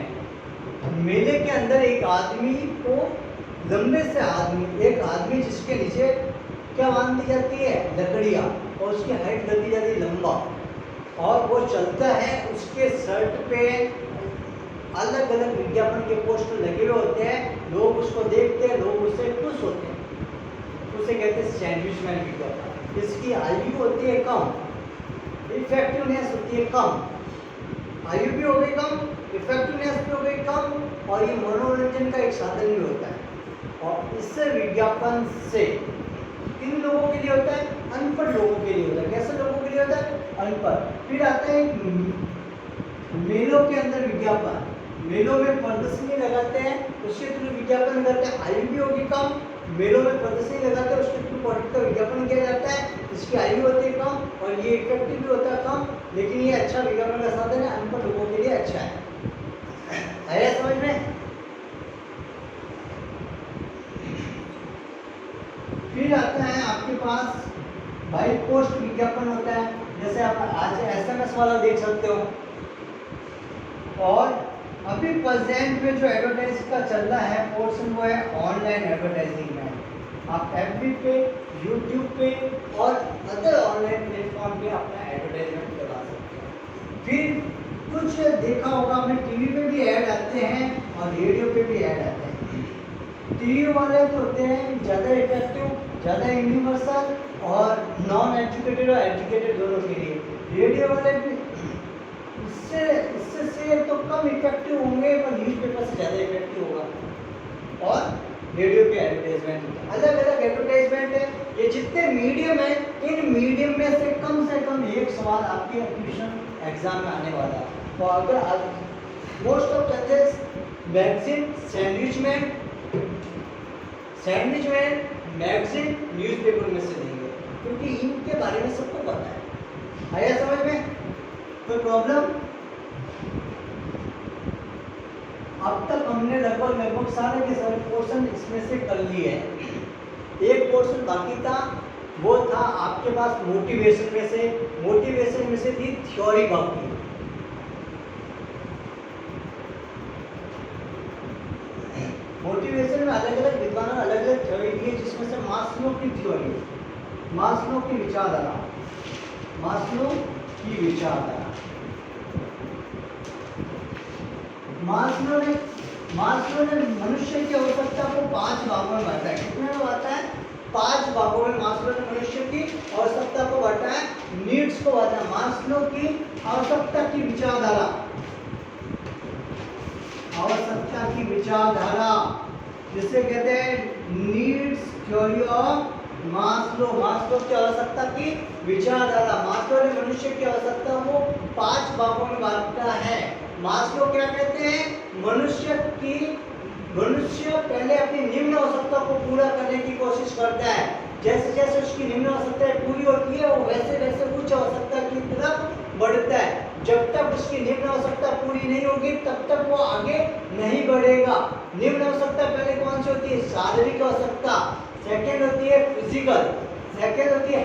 मेले के अंदर एक आदमी को, लंबे से आदमी, एक आदमी जिसके नीचे क्या बांध दी जाती है? लकड़ियाँ, और उसकी हाइट कर दी जाती है लंबा, और वो चलता है, उसके शर्ट पे अलग अलग विज्ञापन के पोस्टर लगे हुए होते हैं, लोग उसको देखते हैं, लोग उससे खुश होते हैं, उसे कहते हैं सैंडविच मैन विज्ञापन। इसकी आयु होती है कम, इफेक्टिवनेस होती है कम, आयु भी हो गई कम, इफेक्टिवनेस भी हो गई कम, और ये मनोरंजन का एक साधन भी होता है। और इससे विज्ञापन से किन लोगों के लिए होता है? अनपढ़ लोगों के लिए होता है। कैसे लोगों के लिए होता है? अनपढ़। फिर आता है मेलों के अंदर विज्ञापन, मेलों में प्रदर्शनी लगाते हैं, उसके थ्रू विज्ञापन करते हैं, आयु भी होगी कम, मेलों में प्रदर्शनी लगाते हैं, उसके थ्रू प्रोडक्ट का विज्ञापन किया जाता है, इसकी आयु होती है कम, और ये इफेक्टिव भी होता है कम, लेकिन ये अच्छा विज्ञापन का साधन है, अनपढ़ लोगों के लिए अच्छा है। आया समझ में? फिर आता है आपके पास भाई पोस्ट विज्ञापन होता है, जैसे आप आज एसएमएस वाला देख सकते हो, और अभी प्रेजेंट में जो एडवर्टाइज का चल रहा है पोर्शन वो है ऑनलाइन एडवर्टाइजिंग में। आप एफबी पे, यूट्यूब पे और अदर ऑनलाइन प्लेटफॉर्म पे अपना एडवर्टाइजमेंट करवा सकते हैं। फिर कुछ देखा होगा आपने, टीवी पे भी ऐड आते हैं और रेडियो पे भी ऐड आते हैं। टीवी वाले तो होते हैं ज़्यादा इफेक्टिव, ज़्यादा यूनिवर्सल, और नॉन एजुकेटेड और एजुकेटेड दोनों के लिए। रेडियो वाले भी इससे तो कम इफेक्टिव होंगे, पर न्यूज़पेपर से ज़्यादा इफेक्टिव होगा। और रेडियो के एडवर्टाइजमेंट, अलग अलग एडवर्टाइजमेंट है। ये जितने मीडियम है, इन मीडियम में से कम एक सवाल आपके ट्यूशन एग्जाम में आने वाला है। तो अगर most of chances magazine, sandwich में मैगजीन, न्यूज़पेपर में से देंगे, क्योंकि इनके बारे में सबको पता है। आया समझ में? कोई प्रॉब्लम? अब तक हमने लगभग सारे के सारे पोर्शन इसमें से कर लिए हैं। एक पोर्शन बाकी था, वो था आपके पास मोटिवेशन में से थी थ्योरी बाकी। मोटिवेशन में अलग अलग विद्वानों ने अलग अलग थ्योरी दी है, जिसमें से मास्लो की थ्योरी, मास्लो की विचारधारा, मास्लो ने मनुष्य की आवश्यकता को 5 भागों में बांटा है। कितने में बांटा है? 5 भागों में मास्लो ने मनुष्य की आवश्यकता को बांटा है, नीड्स को बांटा है। मास्लो की आवश्यकता की विचारधारा, जिसे कहते हैं नीड्स थ्योरी ऑफ मास्लो की आवश्यकता की विचारधारा। मास्लो ने मनुष्य की आवश्यकता को 5 भागों में बांटा है। मास्लो क्या कहते हैं? मनुष्य पहले अपनी निम्न आवश्यकता को पूरा करने की कोशिश करता है। जैसे जैसे उसकी निम्न आवश्यकताएं पूरी होती है वो वैसे वैसे उच्च आवश्यकता की तरफ बढ़ता है। जब तक उसकी निम्न आवश्यकता पूरी नहीं होगी तब तक वो आगे नहीं बढ़ेगा। निम्न आवश्यकता पहले कौन सी होती है? शारीरिक आवश्यकता। सेकंड होती है फिजिकल। सेकंड होती है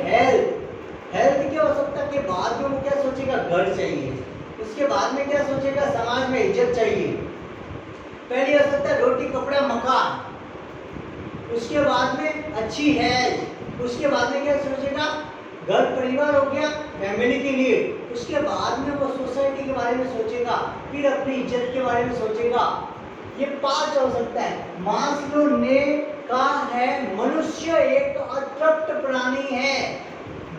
हेल्थ की आवश्यकता के बाद में वो क्या सोचेगा? घर चाहिए। उसके बाद में क्या सोचेगा? समाज में इज्जत चाहिए। पहली आवश्यकता रोटी कपड़ा मकान। उसके बाद में अच्छी हेल्थ। उसके बाद में क्या सोचेगा? घर परिवार हो गया, फैमिली की नीड। उसके बाद में वो सोसाइटी के बारे में सोचेगा, फिर अपनी इज्जत के बारे में सोचेगा। ये 5 आवश्यकता है। मास्लो ने कहा है मनुष्य एक अतृप्त प्राणी है।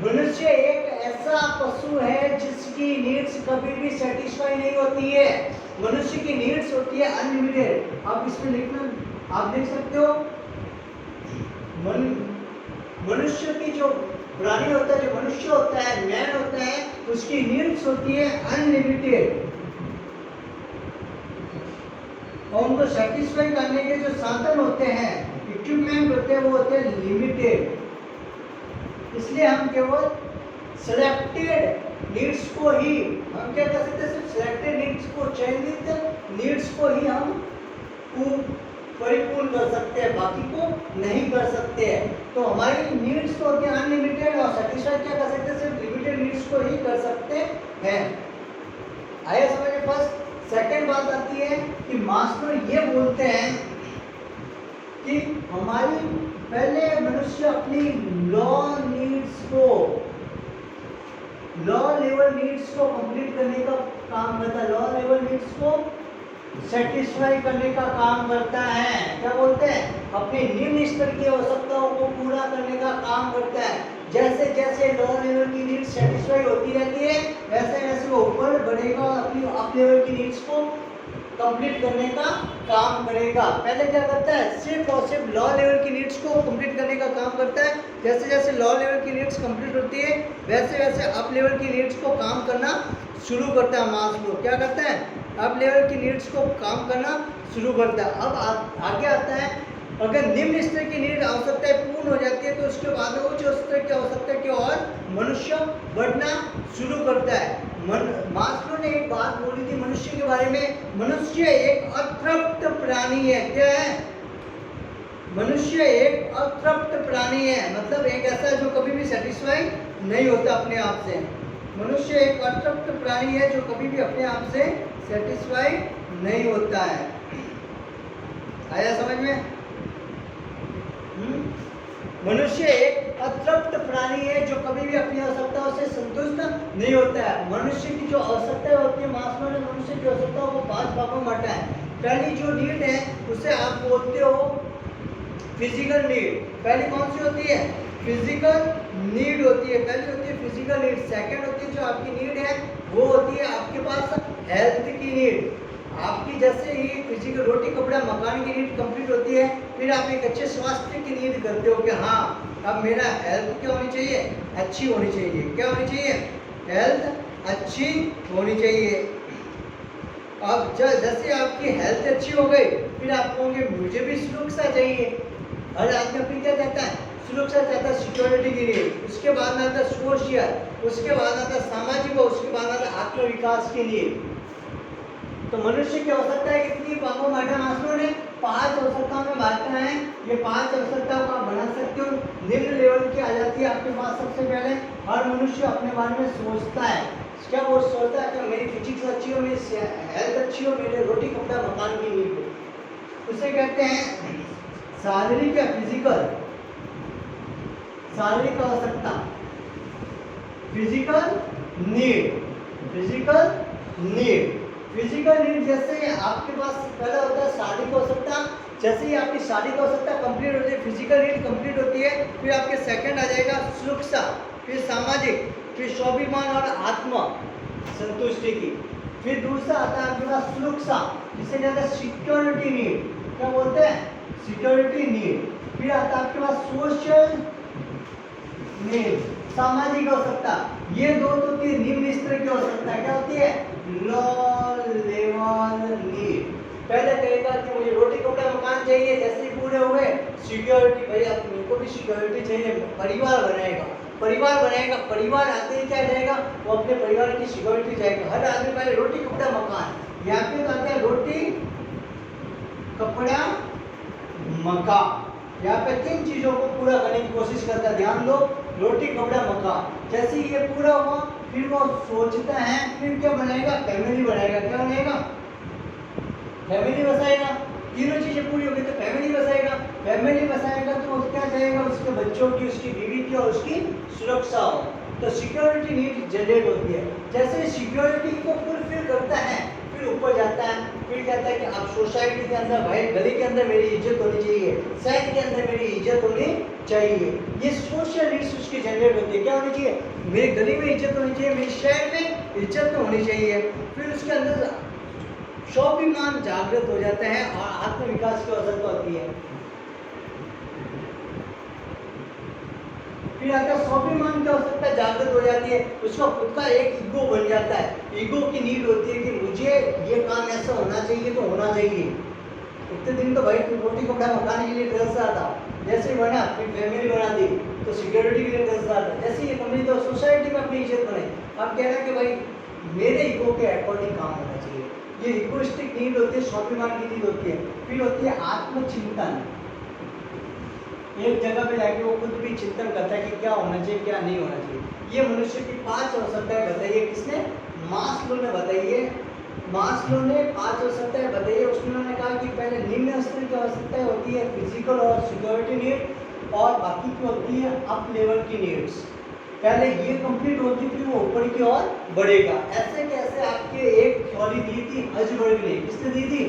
मनुष्य एक ऐसा पशु है जिसकी नीड्स कभी भी सेटिस्फाई नहीं होती है। मनुष्य की नीड्स होती है अनलिमिटेड। आप इसमें लिखना, आप देख सकते हो मनुष्य की जो प्राणी होता है, जो मनुष्य होता है, मैन होता है, उसकी नीड्स होती है अनलिमिटेड। और उनको सेटिस्फाई करने के जो साधन होते हैं, इक्विपमेंट होते हैं, वो होते हैं लिमिटेड। इसलिए हम केवल सिलेक्टेड नीड्स को ही, हम क्या कर सकते हैं? सिर्फ सिलेक्टेड नीड्स को, चयनित नीड्स को ही हम परिपूर्ण कर सकते हैं, बाकी को नहीं कर सकते हैं। तो हमारी नीड्स तो होती है अनलिमिटेड और सेटिस्फाई क्या कर सकते हैं? सिर्फ लिमिटेड नीड्स को ही कर सकते हैं। आइए समझ में। फर्स्ट सेकंड बात आती है कि मास्लो ये बोलते हैं कि हमारी पहले मनुष्य अपनी लॉ लेवल नीड्स को कंप्लीट करने का काम करता है। लॉ लेवल नीड्स को सेटिस्फाई करने का काम करता है। क्या बोलते हैं? अपनी निम्न स्तर की आवश्यकताओं को पूरा करने का काम करता है। जैसे जैसे लो लेवल की नीड्स सेटिस्फाई होती रहती है वैसे वैसे वो ऊपर बढ़ेगा और अपनी अप लेवल की नीड्स को कंप्लीट करने का काम करेगा। पहले क्या करता है? सिर्फ और सिर्फ लॉ लेवल की नीड्स को कंप्लीट करने का काम करता है। जैसे जैसे लॉ लेवल की नीड्स कंप्लीट होती है वैसे वैसे अप लेवल की नीड्स को काम करना शुरू करता है। मास्लो क्या करता है? अप लेवल की नीड्स को काम करना शुरू करता है। अब आगे आता है, अगर निम्न स्तर की नीड आवश्यकताएं पूर्ण हो जाती है तो उसके बाद उच्च स्तर की आवश्यकता की ओर मनुष्य बढ़ना शुरू करता है। मास्लो ने एक बात बोली थी मनुष्य के बारे में, मनुष्य एक अतृप्त प्राणी है। क्या है? मनुष्य एक अतृप्त प्राणी है, मतलब एक ऐसा जो कभी भी सेटिस्फाई नहीं होता अपने आप से। मनुष्य एक अतृप्त प्राणी है जो कभी भी अपने आप से सेटिस्फाई नहीं होता है। आया समझ में? मनुष्य एक अतृप्त प्राणी है जो कभी भी अपनी आवश्यकताओं से संतुष्ट नहीं होता है। मनुष्य की जो आवश्यकताएं होती है, मास्लो ने मनुष्य की आवश्यकताओं को 5 भागों में बांटा है। पहली जो नीड है उसे आप बोलते हो फिजिकल नीड। पहली कौन सी होती है? फिजिकल नीड होती है। पहली होती है फिजिकल नीड। सेकंड होती है जो आपकी नीड है वो होती है आपके पास हेल्थ की नीड। आपकी जैसे ही फिजिकल रोटी कपड़ा मकान की नीड कंप्लीट होती है फिर आप एक अच्छे स्वास्थ्य की नीड करते हो कि हाँ अब मेरा हेल्थ क्या होनी चाहिए? अच्छी होनी चाहिए। क्या होनी चाहिए? हेल्थ अच्छी होनी चाहिए। अब जैसे आपकी हेल्थ अच्छी हो गई फिर आप कहोगे मुझे भी सुरक्षा चाहिए। हर आदमी अपनी क्या चाहता है? सुरक्षा चाहता है, सिक्योरिटी के लिए। उसके बाद में आता है सोशल, उसके बाद आता है सामाजिक और उसके बाद आता है आत्मविकास के लिए। तो मनुष्य की आवश्यकताएं कितनी भागों में बांटा मास्लो ने? 5 आवश्यकताओं में बांटा है। ये 5 आवश्यकताओं को आप बना सकते हो। निम्न लेवल की आ जाती है आपके पास। सबसे पहले हर मनुष्य अपने बारे में सोचता है। क्या वो सोचता है कि मेरी फिजिक्स अच्छी हो, मेरी हेल्थ अच्छी हो, मेरे रोटी कपड़ा मकान की नीड हो। उसे कहते हैं शारीरिक या फिजिकल, शारीरिक आवश्यकता, फिजिकल नीड। फिजिकल नीड जैसे आपके पास पहला होता है शारीरिक आवश्यकता। जैसे ही आपकी शारीरिक आवश्यकता कंप्लीट होती है, फिजिकल नीड कंप्लीट होती है, फिर आपके सेकंड आ जाएगा सुरक्षा, फिर सामाजिक, फिर स्वाभिमान और आत्म संतुष्टि की। फिर दूसरा आता है आपके पास सुरक्षा जिसे कहते हैं सिक्योरिटी नीड। क्या बोलते हैं? Security need. फिर आता है आपके पास सोशल नीड। सामाजिक आवश्यकता, ये दो तो की निम्न स्तर की आवश्यकता क्या होती है? Low level need. पहले कहेगा कि मुझे रोटी कपड़ा मकान चाहिए, जैसे ही पूरे हुए सिक्योरिटी, भाई अब मेरे को भी सिक्योरिटी चाहिए, परिवार बनाएगा, परिवार बनाएगा, परिवार आते ही क्या जाएगा? वो अपने परिवार की सिक्योरिटी जाएगा। हर आदमी पहले रोटी कपड़ा मकान, यहाँ पे तो आता है रोटी कपड़ा मकान। यहाँ पे तीन चीजों को पूरा करने की कोशिश करता है, ध्यान दो, रोटी कपड़ा मकान। जैसे ये पूरा हुआ फिर वो सोचता है फिर क्या बनाएगा? फैमिली बनाएगा। क्या बनाएगा? फैमिली बसाएगा। तीनों चीजें पूरी होगी तो फैमिली बसाएगा। फैमिली बसाएगा तो क्या चाहेगा? उसके बच्चों की, उसकी बीवी की और उसकी सुरक्षा हो। तो सिक्योरिटी नीड जनरेट होती है। जैसे सिक्योरिटी को फुलफिल करता है फिर ऊपर जाता है, फिर कहता है कि अब सोसाइटी के अंदर, भाई गली के अंदर मेरी इज्जत होनी चाहिए, शहर के अंदर मेरी इज्जत होनी चाहिए। ये सोशल नीड्स उसकी जनरेट होती है। क्या होनी चाहिए? मेरी गली में इज्जत होनी चाहिए, मेरे शहर में इज्जत होनी चाहिए। फिर उसके अंदर स्वाभिमान जागृत हो जाता है और आत्मविकास की आवश्यकता होती है। फिर आता है स्वाभिमान की आवश्यकता जागृत हो जाती है, उसका खुद का एक ईगो बन जाता है। ईगो की नीड होती है कि मुझे ये काम ऐसा होना चाहिए तो होना चाहिए। इतने दिन तो भाई रोटी कपड़ा मकान के लिए ड्रेस रहा था, जैसे ही बना फिर फैमिली बना दी तो सिक्योरिटी के लिए ड्रेस रहा था, जैसे ये कंपनी तो सोसाइटी में अपनी इज्जत बनाई। अब कह रहा है कि भाई मेरे ईगो के अकॉर्डिंग काम होना चाहिए। ये इगोइस्टिक नीड होती है, स्वाभिमान की नीड होती है। फिर होती है आत्मचिंतन। एक जगह पे जाके वो खुद भी चिंतन करता है कि क्या होना चाहिए क्या नहीं होना चाहिए। ये मनुष्य की 5 आवश्यकताएं बताइए, किसने? मास्लो ने बताई है। मास्लो ने 5 आवश्यकताएं बताई है। उसमें उन्होंने कहा कि पहले निम्न स्तर की आवश्यकताएं होती है फिजिकल और सिक्योरिटी नीड, और बाकी की होती है अप लेवल की नीड्स। पहले ये कंप्लीट होगी फिर वो ऊपर की ओर बढ़ेगा। ऐसे कैसे आपके एक थ्योरी दी थी हजबर्ग ने। किसने दी थी?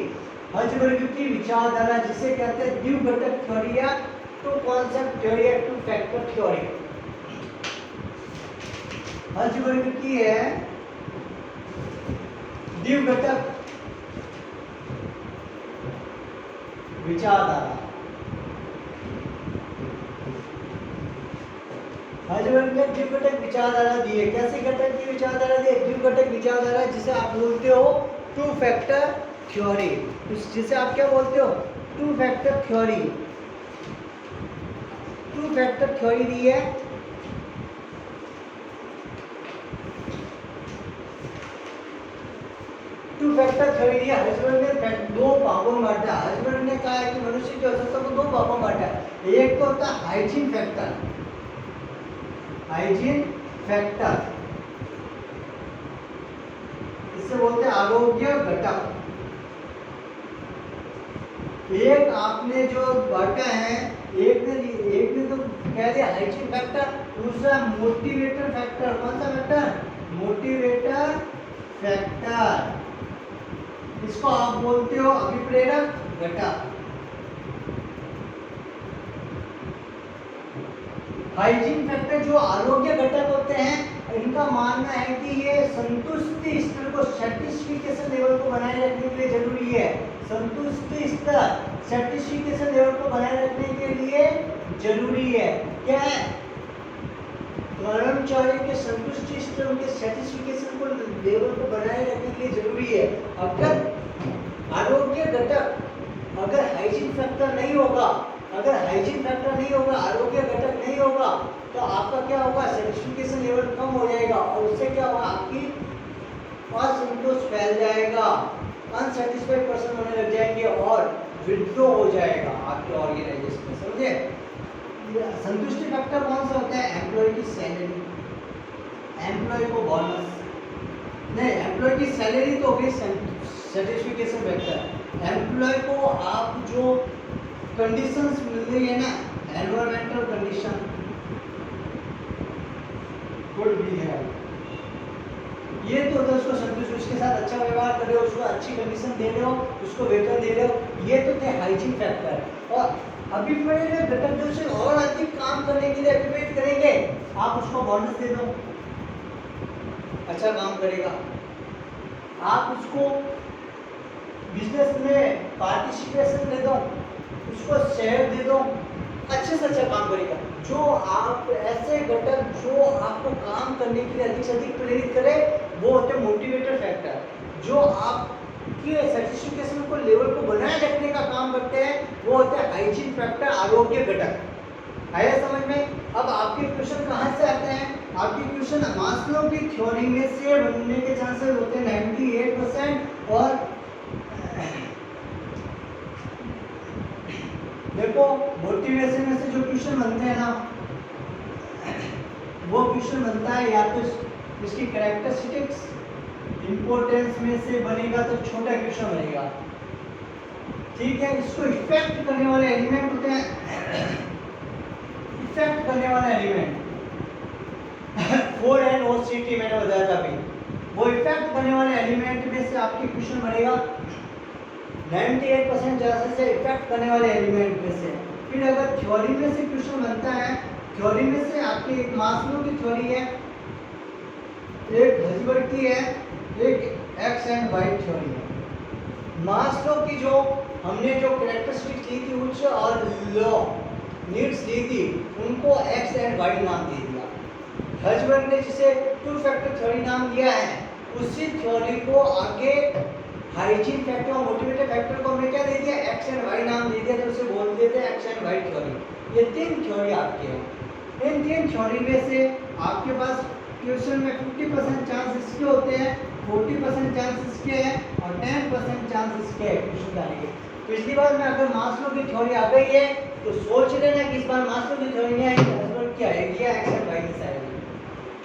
हजबर्ग की विचारधारा, जिसे कहते हैं द्विघटक थ्योरी या टू कॉन्सेप्ट थ्योरी या टू फैक्टर थ्योरी। हजबर्ग की है द्विघटक विचारधारा। हजबर्ग ने द्विघटक विचारधारा दी है। कैसी घटक की विचारधारा दी है? द्विघटक विचारधारा, जिसे आप बोलते हो टू फैक्टर थ्योरी। जिसे आप क्या बोलते हो? Two factor theory. Two factor theory दी है। टू फैक्टर थ्योरी दी है। हजबर्ग ने दो भागों में बांटा। हजबर्ग ने कहा है कि मनुष्य की आवश्यकता को 2 भागों में बांटा। एक तो होता है हाइजीन फैक्टर। हाइजीन फैक्टर, इससे बोलते हैं आरोग्य घटक। एक आपने जो बांटा है, एक ने तो कह दिया हाइजीन फैक्टर, दूसरा मोटिवेटर फैक्टर। कौन सा फैक्टर? Motivator factor. इसको आप बोलते हो अभिप्रेरक घटक। हाइजीन फैक्टर जो आरोग्य घटक होते हैं, इनका मानना है कि ये संतुष्टि स्तर को, सैटिस्फिकेशन लेवल को बनाए रखने के लिए जरूरी है। संतुष्टि स्तर, सैटिस्फिकेशन लेवल को बनाए रखने के लिए जरूरी है। क्या है? कर्मचारी के संतुष्टि स्तर, उनके सैटिस्फिकेशन को लेवल को बनाए रखने के लिए जरूरी है। अगर आरोग्य घटक, अगर हाइजीन फैक्टर नहीं होगा, अगर हाइजीन फैक्टर नहीं होगा, आरोग्य घटक नहीं होगा, तो आपका क्या होगा? सैटिस्फिकेशन लेवल कम हो जाएगा और उससे क्या होगा? आपकी असंतोष फैल जाएगा, अनसेटिस्फाइड पर्सन होने लग जाएंगे और विड्रॉ हो जाएगा आपके ऑर्गेनाइजेशन में। समझे? संतुष्टि फैक्टर कौन सा होता है? एम्प्लॉय की सैलरी, एम्प्लॉय को बोनस नहीं, एम्प्लॉय की सैलरी तो होगी सैटिस्फिकेशन फैक्टर। एम्प्लॉय को आप जो कंडीशंस मिल रही है ना, एनवायरमेंटल कंडीशन, गुड बिहेवियर, ये तो होता है उसको संतुष्ट, उसके साथ अच्छा व्यवहार कर रहे हो, उसको अच्छी कंडीशन दे रहे हो, उसको वेतन दे रहे हो, ये तो थे हाइजीन फैक्टर। और अभिप्रेरक घटक जो से और अधिक काम करने के लिए अभिप्रेरित करेंगे, आप उसको बोनस दे दो, अच्छा काम करेगा। आप उसको बिजनेस में पार्टिसिपेशन दे दो, उसको शेयर दे दो, अच्छे से अच्छा काम करेगा। जो आप ऐसे घटक जो आपको काम करने के लिए अधिक से अधिक प्रेरित करे वो होते हैं मोटिवेटर फैक्टर। जो आपके सर्टिफिकेशन को लेवल को बनाए रखने का काम करते हैं वो होते हैं हाइजीन फैक्टर, आरोग्य घटक। आया समझ में? अब आपके क्वेश्चन कहाँ से आते हैं? आपके क्वेश्चन मास्लो की थ्योरी में से बनने के चांसेस होते हैं 98% और देखो मोटिवेशन में से जो क्वेश्चन बनते हैं ना वो क्वेश्चन बनता है या तो इसकी कैरेक्टरिस्टिक्स इंपॉर्टेंस में से बनेगा तो छोटा क्वेश्चन बनेगा, ठीक है। इसको इफेक्ट करने वाले एलिमेंट होते हैं, इफेक्ट करने वाला एलिमेंट 4N OCT मैंने बताया था अभी। वो इफेक्ट करने वाले एलिमेंट में से आपके क्वेश्चन बनेगा 98% चांसेस है इफेक्ट करने वाले एलिमेंट में से। फिर अगर थ्योरी में से क्वेश्चन बनता है, थ्योरी में से आपकी एक मास्लो की थ्योरी है, एक हर्ट्जबर्ग की है, एक एक्स एंड वाई थ्योरी है। मास्लो की जो हमने जो कैरेक्टरिस्टिक्स ली थी उच्च और लो नीड्स ली थी उनको एक्स एंड वाई नाम दे दिया। हर्ट्जबर्ग ने जिसे टू फैक्टर थ्योरी नाम दिया है उसी थ्योरी को आगे हाइजीन फैक्टर और मोटिवेटर फैक्टर को हमने क्या दे दिया, एक्स एंड वाई नाम दे दिया, तो उसे बोल देते हैं एक्स एंड वाई थ्योरी। ये तीन थ्योरी आपके हैं। इन तीन थ्योरी में से आपके पास क्वेश्चन में 50% चांस इसके होते हैं, 40% चांस इसके हैं और 10% चांस इसके हैं क्वेश्चन आने के। पिछली बार में अगर मास्लो की थ्योरी आ गई है तो सोच लेना कि इस बार मास्लो की थ्योरी नहीं आएगी, हर्ट्जबर्ग की आएगी या एक्स एंड वाई में से आएगी,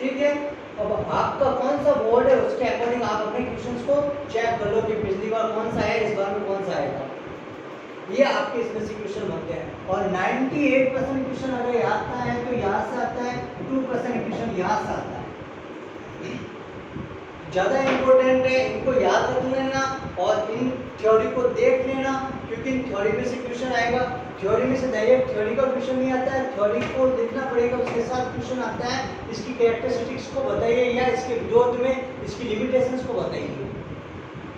ठीक है। अब आपका कौन सा बोर्ड है उसके अकॉर्डिंग आप अपने क्वेश्चंस को चेक कर लो कि पिछली बार कौन सा है, इस बार में कौन सा आएगा। ये आपके इसमें से क्वेश्चन बनते हैं और 98% क्वेश्चन अगर आता है तो यहाँ से आता है, 2% क्वेश्चन यहाँ से आता है। ज़्यादा इम्पोर्टेंट है, इनको याद रख लेना और इन थ्योरी को देख लेना क्योंकि इन थ्योरी में से क्वेश्चन आएगा। थ्योरी में से डायरेक्ट थ्योरी का क्वेश्चन नहीं आता है, थ्योरी को देखना पड़ेगा, उसके साथ क्वेश्चन आता है इसकी कैरेक्टरिस्टिक्स को बताइए या इसके विरोध में इसकी लिमिटेशंस को बताइए,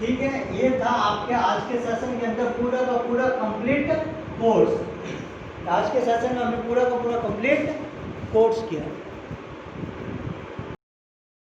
ठीक है। ये था आपके आज के सेशन के अंदर पूरा का पूरा कंप्लीट कोर्स। आज के सेशन में हमने पूरा का पूरा कंप्लीट कोर्स किया।